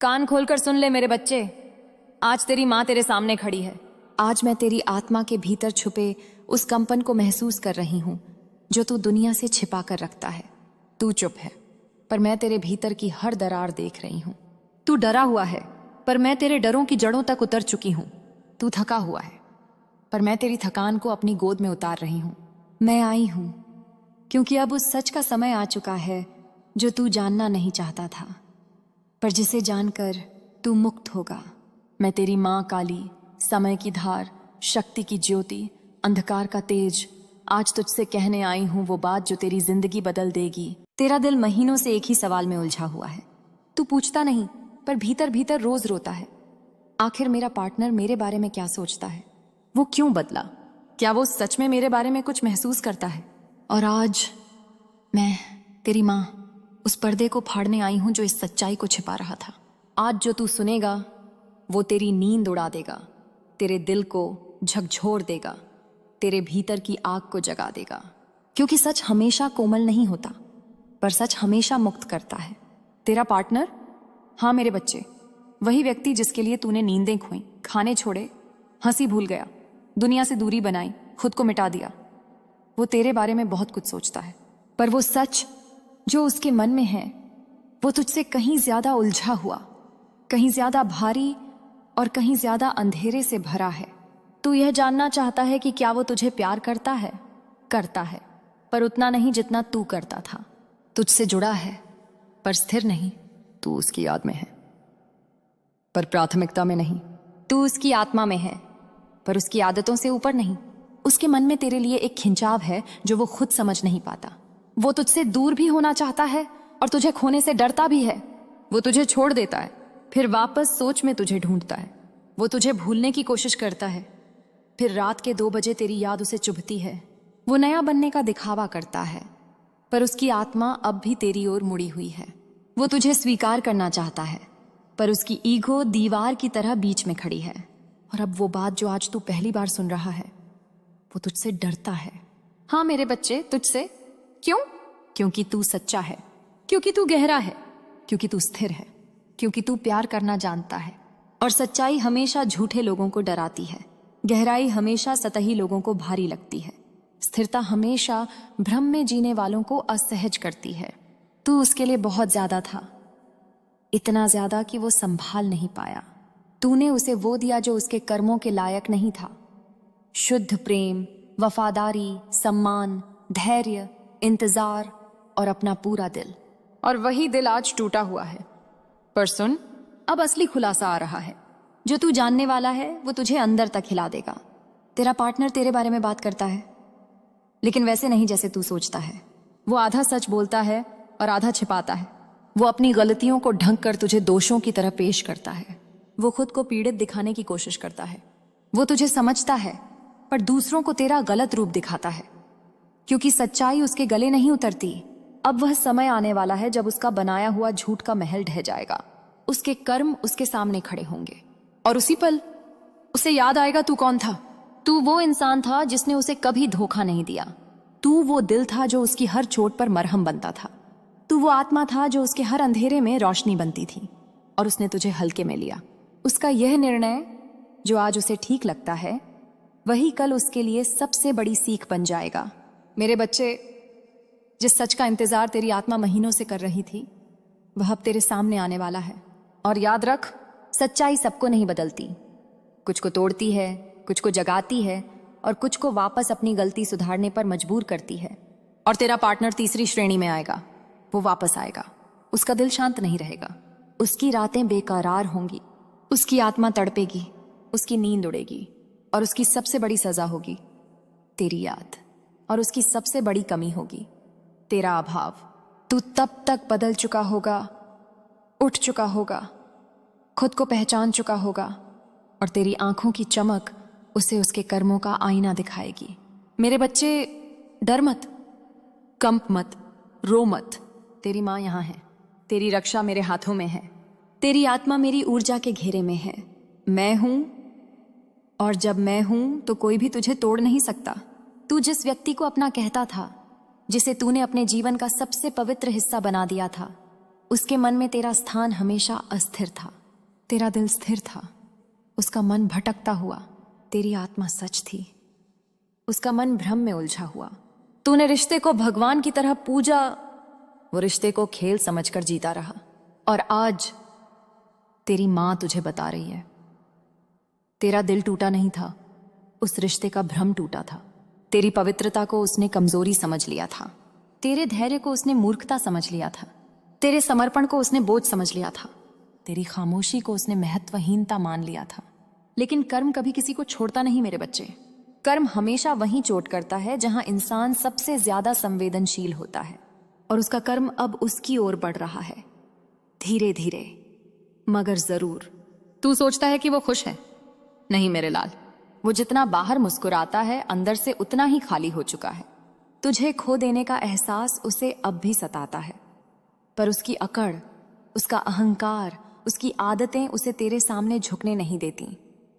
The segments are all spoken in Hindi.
कान खोलकर सुन ले मेरे बच्चे, आज तेरी माँ तेरे सामने खड़ी है। आज मैं तेरी आत्मा के भीतर छुपे उस कंपन को महसूस कर रही हूं जो तू दुनिया से छिपा कर रखता है। तू चुप है, पर मैं तेरे भीतर की हर दरार देख रही हूं। तू डरा हुआ है, पर मैं तेरे डरों की जड़ों तक उतर चुकी हूं। तू थका हुआ है, पर मैं तेरी थकान को अपनी गोद में उतार रही हूं। मैं आई हूं क्योंकि अब उस सच का समय आ चुका है जो तू जानना नहीं चाहता था, पर जिसे जानकर तू मुक्त होगा। मैं तेरी माँ काली, समय की धार, शक्ति की ज्योति, अंधकार का तेज, आज तुझसे कहने आई हूं वो बात जो तेरी जिंदगी बदल देगी। तेरा दिल महीनों से एक ही सवाल में उलझा हुआ है। तू पूछता नहीं, पर भीतर भीतर रोज रोता है। आखिर मेरा पार्टनर मेरे बारे में क्या सोचता है? वो क्यों बदला? क्या वो सच में मेरे बारे में कुछ महसूस करता है? और आज मैं तेरी माँ उस पर्दे को फाड़ने आई हूं जो इस सच्चाई को छिपा रहा था। आज जो तू सुनेगा वो तेरी नींद उड़ा देगा, तेरे दिल को झकझोर देगा, तेरे भीतर की आग को जगा देगा। क्योंकि सच हमेशा कोमल नहीं होता, पर सच हमेशा मुक्त करता है। तेरा पार्टनर, हाँ मेरे बच्चे, वही व्यक्ति जिसके लिए तूने नींदें खोई, खाने छोड़े, हंसी भूल गया, दुनिया से दूरी बनाई, खुद को मिटा दिया। वो तेरे बारे में बहुत कुछ सोचता है, पर वो सच जो उसके मन में है वो तुझसे कहीं ज्यादा उलझा हुआ, कहीं ज्यादा भारी और कहीं ज्यादा अंधेरे से भरा है। तू यह जानना चाहता है कि क्या वो तुझे प्यार करता है? करता है, पर उतना नहीं जितना तू करता था। तुझसे जुड़ा है, पर स्थिर नहीं। तू उसकी याद में है, पर प्राथमिकता में नहीं। तू उसकी आत्मा में है, पर उसकी आदतों से ऊपर नहीं। उसके मन में तेरे लिए एक खिंचाव है जो वो खुद समझ नहीं पाता। वो तुझसे दूर भी होना चाहता है और तुझे खोने से डरता भी है। वो तुझे छोड़ देता है, फिर वापस सोच में तुझे ढूंढता है। वो तुझे भूलने की कोशिश करता है, फिर रात के 2 बजे तेरी याद उसे चुभती है। वो नया बनने का दिखावा करता है, पर उसकी आत्मा अब भी तेरी ओर मुड़ी हुई है। वो तुझे स्वीकार करना चाहता है, पर उसकी ईगो दीवार की तरह बीच में खड़ी है। और अब वो बात जो आज तू पहली बार सुन रहा है, वो तुझसे डरता है। हाँ मेरे बच्चे, तुझसे। क्यों? क्योंकि तू सच्चा है, क्योंकि तू गहरा है, क्योंकि तू स्थिर है, क्योंकि तू प्यार करना जानता है। और सच्चाई हमेशा झूठे लोगों को डराती है, गहराई हमेशा सतही लोगों को भारी लगती है, स्थिरता हमेशा भ्रम में जीने वालों को असहज करती है। तू उसके लिए बहुत ज्यादा था, इतना ज्यादा कि वो संभाल नहीं पाया। तूने उसे वो दिया जो उसके कर्मों के लायक नहीं था। शुद्ध प्रेम, वफादारी, सम्मान, धैर्य, इंतजार और अपना पूरा दिल। और वही दिल आज टूटा हुआ है। पर सुन, अब असली खुलासा आ रहा है। जो तू जानने वाला है वो तुझे अंदर तक हिला देगा। तेरा पार्टनर तेरे बारे में बात करता है, लेकिन वैसे नहीं जैसे तू सोचता है। वो आधा सच बोलता है और आधा छिपाता है। वो अपनी गलतियों को ढंक कर तुझे दोषों की तरह पेश करता है। वो खुद को पीड़ित दिखाने की कोशिश करता है। वो तुझे समझता है, पर दूसरों को तेरा गलत रूप दिखाता है, क्योंकि सच्चाई उसके गले नहीं उतरती। अब वह समय आने वाला है जब उसका बनाया हुआ झूठ का महल ढह जाएगा। उसके कर्म उसके सामने खड़े होंगे, और उसी पल उसे याद आएगा तू कौन था। तू वो इंसान था जिसने उसे कभी धोखा नहीं दिया। तू वो दिल था जो उसकी हर चोट पर मरहम बनता था। तू वो आत्मा था जो उसके हर अंधेरे में रोशनी बनती थी, और उसने तुझे हल्के में लिया। उसका यह निर्णय जो आज उसे ठीक लगता है, वही कल उसके लिए सबसे बड़ी सीख बन जाएगा। मेरे बच्चे, जिस सच का इंतजार तेरी आत्मा महीनों से कर रही थी, वह अब तेरे सामने आने वाला है। और याद रख, सच्चाई सबको नहीं बदलती। कुछ को तोड़ती है, कुछ को जगाती है, और कुछ को वापस अपनी गलती सुधारने पर मजबूर करती है। और तेरा पार्टनर तीसरी श्रेणी में आएगा। वो वापस आएगा। उसका दिल शांत नहीं रहेगा। उसकी रातें बेकरार होंगी, उसकी आत्मा तड़पेगी, उसकी नींद उड़ेगी, और उसकी सबसे बड़ी सजा होगी तेरी याद। और उसकी सबसे बड़ी कमी होगी तेरा अभाव। तू तब तक बदल चुका होगा, उठ चुका होगा, खुद को पहचान चुका होगा, और तेरी आंखों की चमक उसे उसके कर्मों का आईना दिखाएगी। मेरे बच्चे, डर मत, कंप मत, रो मत। तेरी माँ यहाँ है, तेरी रक्षा मेरे हाथों में है, तेरी आत्मा मेरी ऊर्जा के घेरे में है। मैं हूं, और जब मैं हूं तो कोई भी तुझे तोड़ नहीं सकता। तू जिस व्यक्ति को अपना कहता था, जिसे तूने अपने जीवन का सबसे पवित्र हिस्सा बना दिया था, उसके मन में तेरा स्थान हमेशा अस्थिर था, तेरा दिल स्थिर था। उसका मन भटकता हुआ, तेरी आत्मा सच थी। उसका मन भ्रम में उलझा हुआ। तूने रिश्ते को भगवान की तरह पूजा, वो रिश्ते को खेल समझकर जीता रहा। और आज तेरी मां तुझे बता रही है, तेरा दिल टूटा नहीं था, उस रिश्ते का भ्रम टूटा था। तेरी पवित्रता को उसने कमजोरी समझ लिया था, तेरे धैर्य को उसने मूर्खता समझ लिया था, तेरे समर्पण को उसने बोझ समझ लिया था, तेरी खामोशी को उसने महत्वहीनता मान लिया था। लेकिन कर्म कभी किसी को छोड़ता नहीं मेरे बच्चे। कर्म हमेशा वहीं चोट करता है जहां इंसान सबसे ज्यादा संवेदनशील होता है। और उसका कर्म अब उसकी ओर बढ़ रहा है, धीरे धीरे मगर जरूर। तू सोचता है कि वो खुश है? नहीं मेरे लाल, वो जितना बाहर मुस्कुराता है अंदर से उतना ही खाली हो चुका है। तुझे खो देने का एहसास उसे अब भी सताता है, पर उसकी अकड़, उसका अहंकार, उसकी आदतें उसे तेरे सामने झुकने नहीं देती।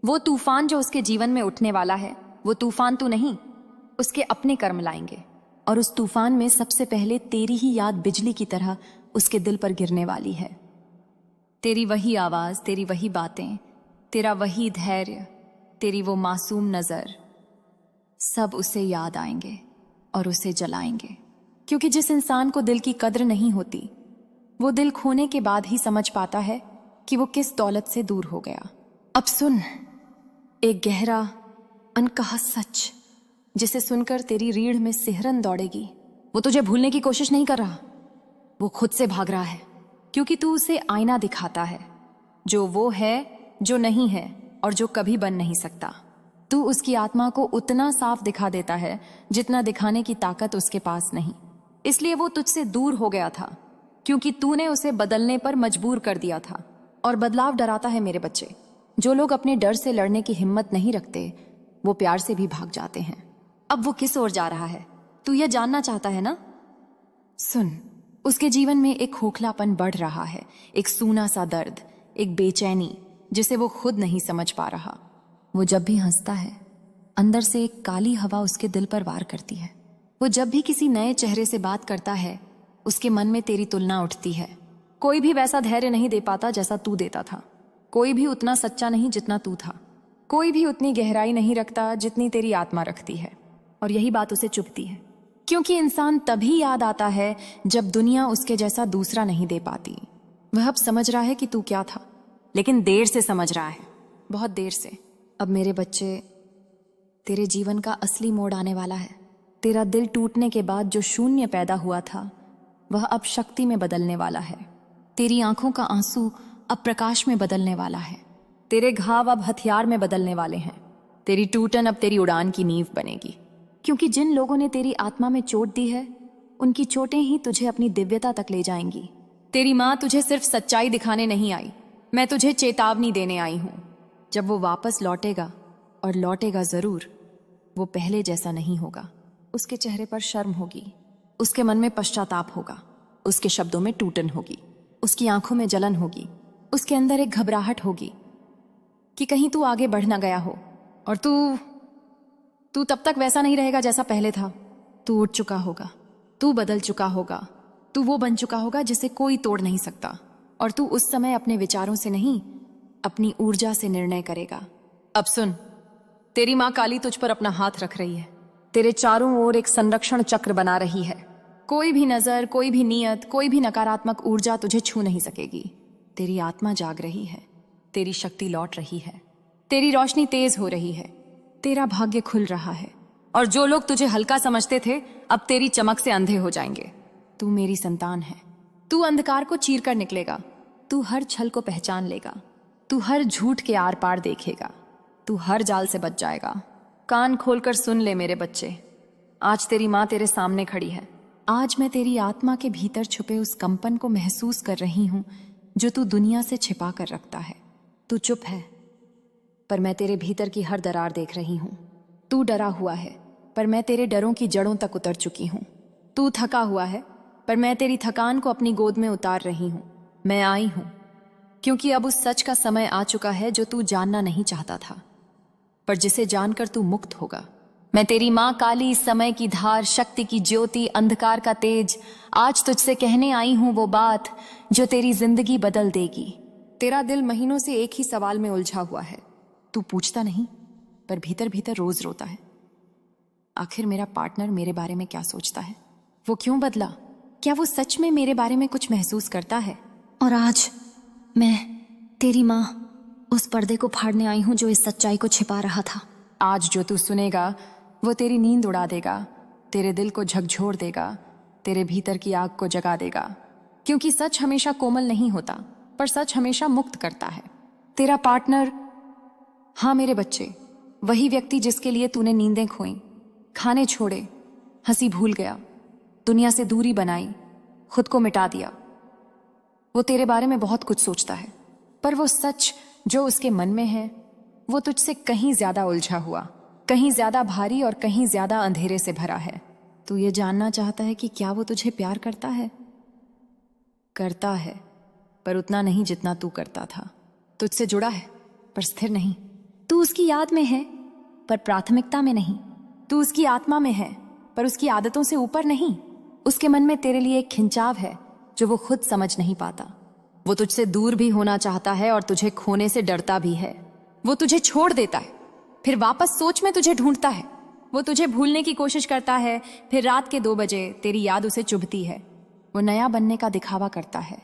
वो तूफान जो उसके जीवन में उठने वाला है, वो तूफान तू नहीं, उसके अपने कर्म लाएंगे। और उस तूफान में सबसे पहले तेरी ही याद बिजली की तरह उसके दिल पर गिरने वाली है। तेरी वही आवाज, तेरी वही बातें, तेरा वही धैर्य, तेरी वो मासूम नजर, सब उसे याद आएंगे और उसे जलाएंगे। क्योंकि जिस इंसान को दिल की कद्र नहीं होती, वो दिल खोने के बाद ही समझ पाता है कि वो किस दौलत से दूर हो गया। अब सुन, एक गहरा अनकहा सच जिसे सुनकर तेरी रीढ़ में सिहरन दौड़ेगी। वो तुझे भूलने की कोशिश नहीं कर रहा, वो खुद से भाग रहा है। क्योंकि तू उसे आईना दिखाता है, जो वो है, जो नहीं है और जो कभी बन नहीं सकता। तू उसकी आत्मा को उतना साफ दिखा देता है जितना दिखाने की ताकत उसके पास नहीं। इसलिए वो तुझसे दूर हो गया था, क्योंकि तूने उसे बदलने पर मजबूर कर दिया था। और बदलाव डराता है मेरे बच्चे। जो लोग अपने डर से लड़ने की हिम्मत नहीं रखते, वो प्यार से भी भाग जाते हैं। अब वो किस ओर जा रहा है, तू यह जानना चाहता है ना? सुन, उसके जीवन में एक खोखलापन बढ़ रहा है, एक सूना सा दर्द, एक बेचैनी जिसे वो खुद नहीं समझ पा रहा। वो जब भी हंसता है, अंदर से एक काली हवा उसके दिल पर वार करती है। वो जब भी किसी नए चेहरे से बात करता है, उसके मन में तेरी तुलना उठती है। कोई भी वैसा धैर्य नहीं दे पाता जैसा तू देता था। कोई भी उतना सच्चा नहीं जितना तू था। कोई भी उतनी गहराई नहीं रखता जितनी तेरी आत्मा रखती है। और यही बात उसे चुभती है, क्योंकि इंसान तभी याद आता है जब दुनिया उसके जैसा दूसरा नहीं दे पाती। वह अब समझ रहा है कि तू क्या था, लेकिन देर से समझ रहा है, बहुत देर से। अब मेरे बच्चे, तेरे जीवन का असली मोड़ आने वाला है। तेरा दिल टूटने के बाद जो शून्य पैदा हुआ था, वह अब शक्ति में बदलने वाला है। तेरी आंखों का आंसू अब प्रकाश में बदलने वाला है। तेरे घाव अब हथियार में बदलने वाले हैं। तेरी टूटन अब तेरी उड़ान की नींव बनेगी। क्योंकि जिन लोगों ने तेरी आत्मा में चोट दी है, उनकी चोटें ही तुझे अपनी दिव्यता तक ले जाएंगी। तेरी माँ तुझे सिर्फ सच्चाई दिखाने नहीं आई, मैं तुझे चेतावनी देने आई हूँ। जब वो वापस लौटेगा, और लौटेगा जरूर, वो पहले जैसा नहीं होगा। उसके चेहरे पर शर्म होगी, उसके मन में पश्चाताप होगा, उसके शब्दों में टूटन होगी, उसकी आंखों में जलन होगी, उसके अंदर एक घबराहट होगी कि कहीं तू आगे बढ़ ना गया हो। और तू तब तक वैसा नहीं रहेगा जैसा पहले था। तू उठ चुका होगा, तू बदल चुका होगा, तू वो बन चुका होगा जिसे कोई तोड़ नहीं सकता। और तू उस समय अपने विचारों से नहीं, अपनी ऊर्जा से निर्णय करेगा। अब सुन, तेरी माँ काली तुझ पर अपना हाथ रख रही है, तेरे चारों ओर एक संरक्षण चक्र बना रही है। कोई भी नजर, कोई भी नियत, कोई भी नकारात्मक ऊर्जा तुझे छू नहीं सकेगी। तेरी आत्मा जाग रही है, तेरी शक्ति लौट रही है, तेरी रोशनी तेज हो रही है, तेरा भाग्य खुल रहा है। और जो लोग तुझे हल्का समझते थे, अब तेरी चमक से अंधे हो जाएंगे। तू मेरी संतान है, तू अंधकार को चीर कर निकलेगा, तू हर छल को पहचान लेगा, तू हर झूठ के आर पार देखेगा, तू हर जाल से बच जाएगा। कान खोलकर सुन ले मेरे बच्चे, आज तेरी माँ तेरे सामने खड़ी है। आज मैं तेरी आत्मा के भीतर छुपे उस कंपन को महसूस कर रही हूं जो तू दुनिया से छिपा कर रखता है। तू चुप है, पर मैं तेरे भीतर की हर दरार देख रही हूं। तू डरा हुआ है, पर मैं तेरे डरों की जड़ों तक उतर चुकी हूं। तू थका हुआ है, पर मैं तेरी थकान को अपनी गोद में उतार रही हूं। मैं आई हूं क्योंकि अब उस सच का समय आ चुका है जो तू जानना नहीं चाहता था, पर जिसे जानकर तू मुक्त होगा। मैं तेरी माँ काली, समय की धार, शक्ति की ज्योति, अंधकार का तेज, आज तुझसे कहने आई हूं वो बात जो तेरी जिंदगी बदल देगी। तेरा दिल महीनों से एक ही सवाल में उलझा हुआ है। तू पूछता नहीं, पर भीतर भीतर रोज रोता है। आखिर मेरा पार्टनर मेरे बारे में क्या सोचता है? वो क्यों बदला? क्या वो सच में मेरे बारे में कुछ महसूस करता है? और आज मैं, तेरी माँ, उस पर्दे को फाड़ने आई हूं जो इस सच्चाई को छिपा रहा था। आज जो तू सुनेगा वो तेरी नींद उड़ा देगा, तेरे दिल को झकझोर देगा, तेरे भीतर की आग को जगा देगा। क्योंकि सच हमेशा कोमल नहीं होता, पर सच हमेशा मुक्त करता है। तेरा पार्टनर, हाँ मेरे बच्चे, वही व्यक्ति जिसके लिए तूने नींदें खोई, खाने छोड़े, हंसी भूल गया, दुनिया से दूरी बनाई, खुद को मिटा दिया। वो तेरे बारे में बहुत कुछ सोचता है, पर वो सच जो उसके मन में है वो तुझसे कहीं ज्यादा उलझा हुआ, कहीं ज्यादा भारी और कहीं ज्यादा अंधेरे से भरा है। तू ये जानना चाहता है कि क्या वो तुझे प्यार करता है? करता है, पर उतना नहीं जितना तू करता था। तुझसे जुड़ा है, पर स्थिर नहीं। तू उसकी याद में है, पर प्राथमिकता में नहीं। तू उसकी आत्मा में है, पर उसकी आदतों से ऊपर नहीं। उसके मन में तेरे लिए एक खिंचाव है जो वो खुद समझ नहीं पाता। वो तुझसे दूर भी होना चाहता है और तुझे खोने से डरता भी है। वो तुझे छोड़ देता है, फिर वापस सोच में तुझे ढूंढता है। वो तुझे भूलने की कोशिश करता है, फिर रात के 2 बजे तेरी याद उसे चुभती है। वो नया बनने का दिखावा करता है,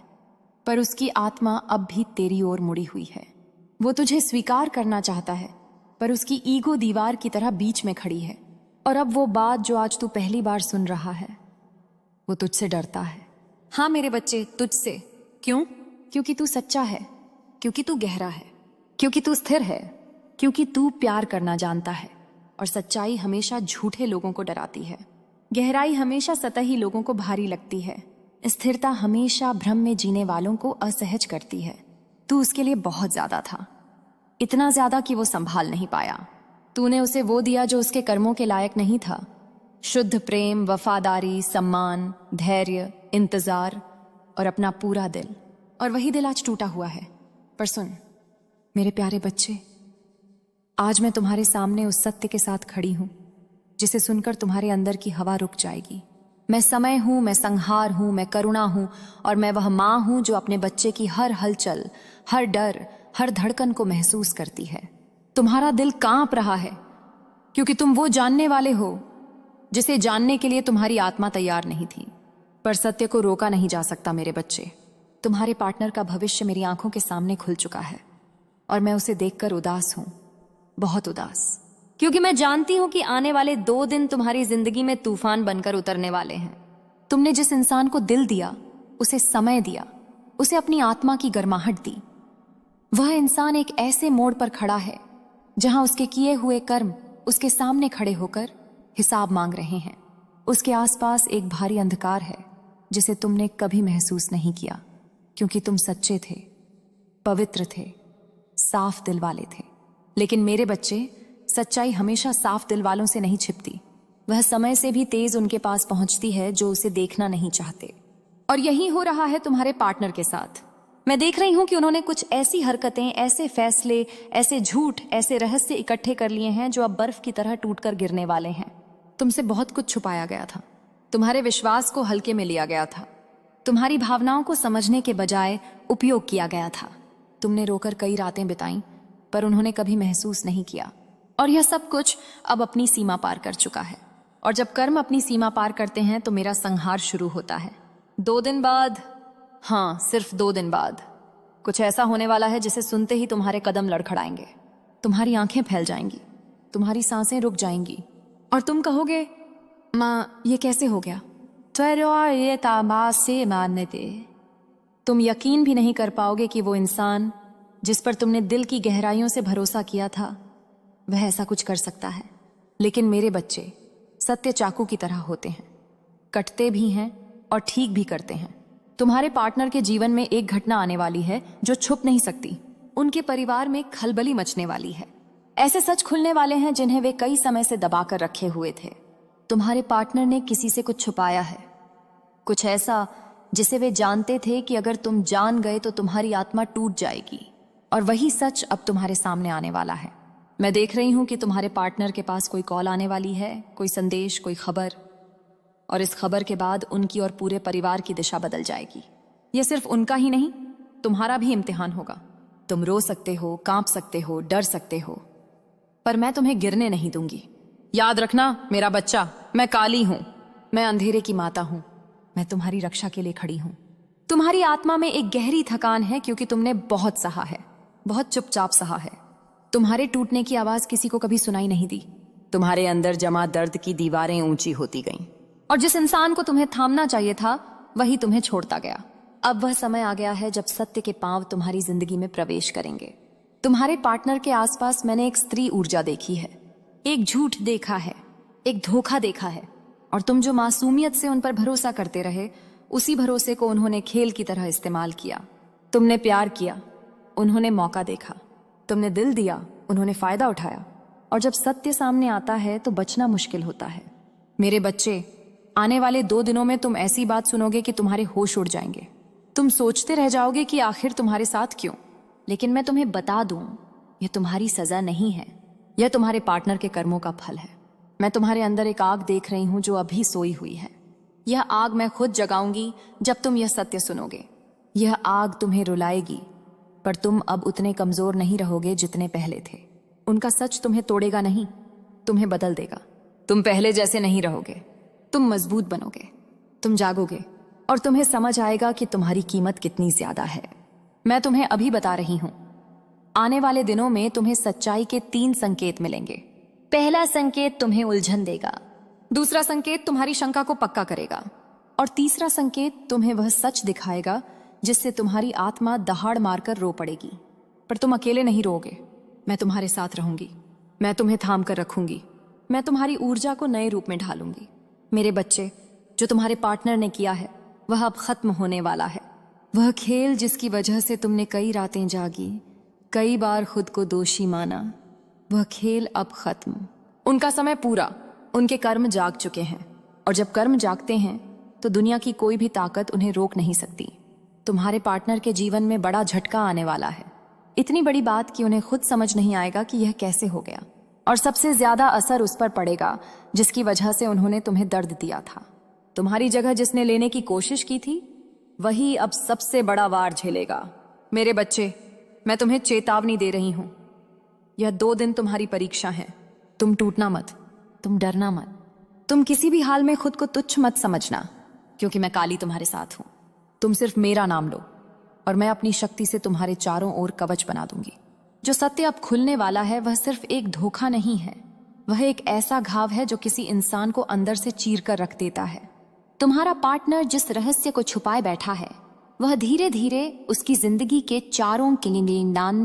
पर उसकी आत्मा अब भी तेरी ओर मुड़ी हुई है। वो तुझे स्वीकार करना चाहता है, पर उसकी ईगो दीवार की तरह बीच में खड़ी है। और अब वो बात जो आज तू पहली बार सुन रहा है, वो तुझसे डरता है। हाँ मेरे बच्चे, तुझसे। क्यों? क्योंकि तू सच्चा है, क्योंकि तू गहरा है, क्योंकि तू स्थिर है, क्योंकि तू प्यार करना जानता है। और सच्चाई हमेशा झूठे लोगों को डराती है। गहराई हमेशा सतही लोगों को भारी लगती है। स्थिरता हमेशा भ्रम में जीने वालों को असहज करती है। तू उसके लिए बहुत ज्यादा था, इतना ज्यादा कि वो संभाल नहीं पाया। तूने उसे वो दिया जो उसके कर्मों के लायक नहीं था। शुद्ध प्रेम, वफादारी, सम्मान, धैर्य, इंतजार और अपना पूरा दिल। और वही दिल आज टूटा हुआ है। पर सुन मेरे प्यारे बच्चे, आज मैं तुम्हारे सामने उस सत्य के साथ खड़ी हूं जिसे सुनकर तुम्हारे अंदर की हवा रुक जाएगी। मैं समय हूं, मैं संहार हूं, मैं करुणा हूं, और मैं वह मां हूं जो अपने बच्चे की हर हलचल, हर डर, हर धड़कन को महसूस करती है। तुम्हारा दिल कांप रहा है क्योंकि तुम वो जानने वाले हो जिसे जानने के लिए तुम्हारी आत्मा तैयार नहीं थी। पर सत्य को रोका नहीं जा सकता मेरे बच्चे। तुम्हारे पार्टनर का भविष्य मेरी आंखों के सामने खुल चुका है और मैं उसे देखकर उदास हूं, बहुत उदास, क्योंकि मैं जानती हूं कि आने वाले 2 दिन तुम्हारी जिंदगी में तूफान बनकर उतरने वाले हैं। तुमने जिस इंसान को दिल दिया, उसे समय दिया, उसे अपनी आत्मा की गर्माहट दी, वह इंसान एक ऐसे मोड़ पर खड़ा है जहां उसके किए हुए कर्म उसके सामने खड़े होकर हिसाब मांग रहे हैं। उसके आसपास एक भारी अंधकार है जिसे तुमने कभी महसूस नहीं किया, क्योंकि तुम सच्चे थे, पवित्र थे, साफ दिल वाले थे। लेकिन मेरे बच्चे, सच्चाई हमेशा साफ दिल वालों से नहीं छिपती। वह समय से भी तेज उनके पास पहुंचती है जो उसे देखना नहीं चाहते। और यही हो रहा है तुम्हारे पार्टनर के साथ। मैं देख रही हूं कि उन्होंने कुछ ऐसी हरकतें, ऐसे फैसले, ऐसे झूठ, ऐसे रहस्य इकट्ठे कर लिए हैं जो अब बर्फ की तरह टूटकर गिरने वाले हैं। तुमसे बहुत कुछ छुपाया गया था, तुम्हारे विश्वास को हल्के में लिया गया था, तुम्हारी भावनाओं को समझने के बजाय उपयोग किया गया था। तुमने रोकर कई रातें बिताई, पर उन्होंने कभी महसूस नहीं किया। और यह सब कुछ अब अपनी सीमा पार कर चुका है। और जब कर्म अपनी सीमा पार करते हैं तो मेरा संहार शुरू होता है। 2 दिन बाद, हाँ सिर्फ 2 दिन बाद, कुछ ऐसा होने वाला है जिसे सुनते ही तुम्हारे कदम लड़खड़ाएंगे, तुम्हारी आंखें फैल जाएंगी, तुम्हारी सांसें रुक जाएंगी और तुम कहोगे, माँ ये कैसे हो गया? तुम यकीन भी नहीं कर पाओगे कि वो इंसान जिस पर तुमने दिल की गहराइयों से भरोसा किया था, वह ऐसा कुछ कर सकता है। लेकिन मेरे बच्चे सत्य चाकू की तरह होते हैं, कटते भी हैं और ठीक भी करते हैं। तुम्हारे पार्टनर के जीवन में एक घटना आने वाली है जो छुप नहीं सकती। उनके परिवार में खलबली मचने वाली है। ऐसे सच खुलने वाले हैं जिन्हें वे कई समय से दबाकर रखे हुए थे। तुम्हारे पार्टनर ने किसी से कुछ छुपाया है, कुछ ऐसा जिसे वे जानते थे कि अगर तुम जान गए तो तुम्हारी आत्मा टूट जाएगी। और वही सच अब तुम्हारे सामने आने वाला है। मैं देख रही हूं कि तुम्हारे पार्टनर के पास कोई कॉल आने वाली है, कोई संदेश, कोई खबर, और इस खबर के बाद उनकी और पूरे परिवार की दिशा बदल जाएगी। यह सिर्फ उनका ही नहीं, तुम्हारा भी इम्तिहान होगा। तुम रो सकते हो, कांप सकते हो, डर सकते हो, पर मैं तुम्हें गिरने नहीं दूंगी। याद रखना मेरा बच्चा, मैं काली हूं, मैं अंधेरे की माता हूं, मैं तुम्हारी रक्षा के लिए खड़ी हूं। तुम्हारी आत्मा में एक गहरी थकान है क्योंकि तुमने बहुत सहा है, बहुत चुपचाप सहा है। तुम्हारे टूटने की आवाज किसी को कभी सुनाई नहीं दी। तुम्हारे अंदर जमा दर्द की दीवारें ऊंची होती गईं, और जिस इंसान को तुम्हें थामना चाहिए था वही तुम्हें छोड़ता गया। अब वह समय आ गया है जब सत्य के पांव तुम्हारी जिंदगी में प्रवेश करेंगे। तुम्हारे पार्टनर के आसपास मैंने एक स्त्री ऊर्जा देखी है, एक झूठ देखा है, एक धोखा देखा है, और तुम जो मासूमियत से उन पर भरोसा करते रहे, उसी भरोसे को उन्होंने खेल की तरह इस्तेमाल किया। तुमने प्यार किया, उन्होंने मौका देखा, तुमने दिल दिया, उन्होंने फायदा उठाया, और जब सत्य सामने आता है तो बचना मुश्किल होता है। मेरे बच्चे, आने वाले 2 दिनों में तुम ऐसी बात सुनोगे कि तुम्हारे होश उड़ जाएंगे। तुम सोचते रह जाओगे कि आखिर तुम्हारे साथ क्यों। लेकिन मैं तुम्हें बता दूं, यह तुम्हारी सजा नहीं है, यह तुम्हारे पार्टनर के कर्मों का फल है। मैं तुम्हारे अंदर एक आग देख रही हूं जो अभी सोई हुई है। यह आग मैं खुद जगाऊंगी जब तुम यह सत्य सुनोगे। यह आग तुम्हें रुलाएगी, पर तुम अब उतने कमजोर नहीं रहोगे जितने पहले थे। उनका सच तुम्हें तोड़ेगा नहीं, तुम्हें बदल देगा। तुम पहले जैसे नहीं रहोगे, तुम मजबूत बनोगे, तुम जागोगे, और तुम्हें समझ आएगा कि तुम्हारी कीमत कितनी ज्यादा है। मैं तुम्हें अभी बता रही हूं, आने वाले दिनों में तुम्हें सच्चाई के 3 संकेत मिलेंगे। पहला संकेत तुम्हें उलझन देगा, दूसरा संकेत तुम्हारी शंका को पक्का करेगा, और तीसरा संकेत तुम्हें वह सच दिखाएगा जिससे तुम्हारी आत्मा दहाड़ मारकर रो पड़ेगी। पर तुम अकेले नहीं रोओगे, मैं तुम्हारे साथ रहूंगी, मैं तुम्हें थाम कर रखूंगी, मैं तुम्हारी ऊर्जा को नए रूप में ढालूंगी। मेरे बच्चे, जो तुम्हारे पार्टनर ने किया है वह अब खत्म होने वाला है। वह खेल जिसकी वजह से तुमने कई रातें जागी, कई बार खुद को दोषी माना, वह खेल अब खत्म। उनका समय पूरा, उनके कर्म जाग चुके हैं, और जब कर्म जागते हैं तो दुनिया की कोई भी ताकत उन्हें रोक नहीं सकती। तुम्हारे पार्टनर के जीवन में बड़ा झटका आने वाला है, इतनी बड़ी बात कि उन्हें खुद समझ नहीं आएगा कि यह कैसे हो गया, और सबसे ज्यादा असर उस पर पड़ेगा जिसकी वजह से उन्होंने तुम्हें दर्द दिया था। तुम्हारी जगह जिसने लेने की कोशिश की थी वही अब सबसे बड़ा वार झेलेगा। मेरे बच्चे, मैं तुम्हें चेतावनी दे रही हूं, यह 2 दिन तुम्हारी परीक्षा है। तुम टूटना मत, तुम डरना मत, तुम किसी भी हाल में खुद को तुच्छ मत समझना, क्योंकि मैं काली तुम्हारे साथ हूं। तुम सिर्फ मेरा नाम लो और मैं अपनी शक्ति से तुम्हारे चारों ओर कवच बना दूंगी। जो सत्य अब खुलने वाला है वह सिर्फ एक धोखा नहीं है, वह एक ऐसा घाव है जो किसी इंसान को अंदर से चीर कर रख देता है। तुम्हारा पार्टनर जिस रहस्य को छुपाए बैठा है वह धीरे धीरे उसकी जिंदगी के चारों किनारे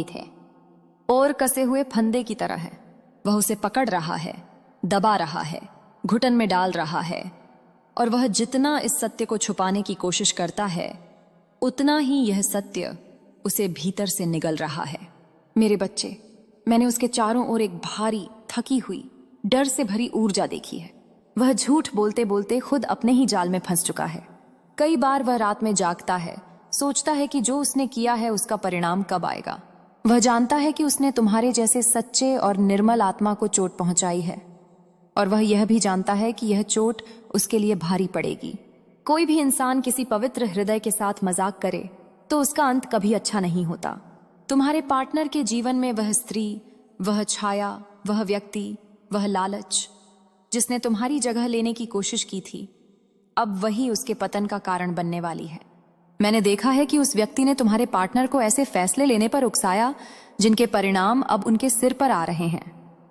थे और कसे हुए फंदे की तरह है। वह उसे पकड़ रहा है, दबा रहा है, घुटन में डाल रहा है, और वह जितना इस सत्य को छुपाने की कोशिश करता है उतना ही यह सत्य उसे भीतर से निगल रहा है। मेरे बच्चे, मैंने उसके चारों ओर एक भारी, थकी हुई, डर से भरी ऊर्जा देखी है। वह झूठ बोलते बोलते खुद अपने ही जाल में फंस चुका है। कई बार वह रात में जागता है, सोचता है कि जो उसने किया है उसका परिणाम कब आएगा। वह जानता है कि उसने तुम्हारे जैसे सच्चे और निर्मल आत्मा को चोट पहुंचाई है, और वह यह भी जानता है कि यह चोट उसके लिए भारी पड़ेगी। कोई भी इंसान किसी पवित्र हृदय के साथ मजाक करे तो उसका अंत कभी अच्छा नहीं होता। तुम्हारे पार्टनर के जीवन में वह स्त्री, वह छाया, वह व्यक्ति, वह लालच जिसने तुम्हारी जगह लेने की कोशिश की थी, अब वही उसके पतन का कारण बनने वाली है। मैंने देखा है कि उस व्यक्ति ने तुम्हारे पार्टनर को ऐसे फैसले लेने पर उकसाया जिनके परिणाम अब उनके सिर पर आ रहे हैं।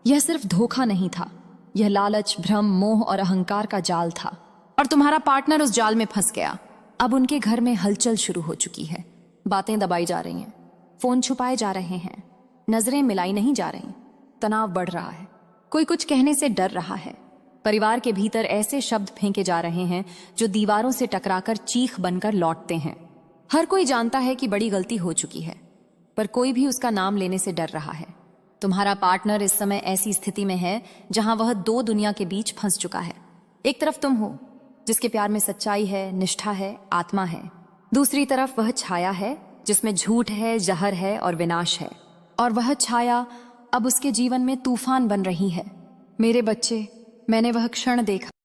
यह सिर्फ धोखा नहीं था, यह लालच, भ्रम, मोह और अहंकार का जाल था, और तुम्हारा पार्टनर उस जाल में फंस गया। अब उनके घर में हलचल शुरू हो चुकी है, बातें दबाई जा रही हैं, फोन छुपाए जा रहे हैं, नजरें मिलाई नहीं जा रही, तनाव बढ़ रहा है, कोई कुछ कहने से डर रहा है। परिवार के भीतर ऐसे शब्द फेंके जा रहे हैं जो दीवारों से टकराकर चीख बनकर लौटते हैं। हर कोई जानता है कि बड़ी गलती हो चुकी है, पर कोई भी उसका नाम लेने से डर रहा है। तुम्हारा पार्टनर इस समय ऐसी स्थिति में है जहां वह 2 दुनिया के बीच फंस चुका है। एक तरफ तुम हो जिसके प्यार में सच्चाई है, निष्ठा है, आत्मा है। दूसरी तरफ वह छाया है जिसमें झूठ है, जहर है और विनाश है। और वह छाया अब उसके जीवन में तूफान बन रही है। मेरे बच्चे, मैंने वह क्षण देखा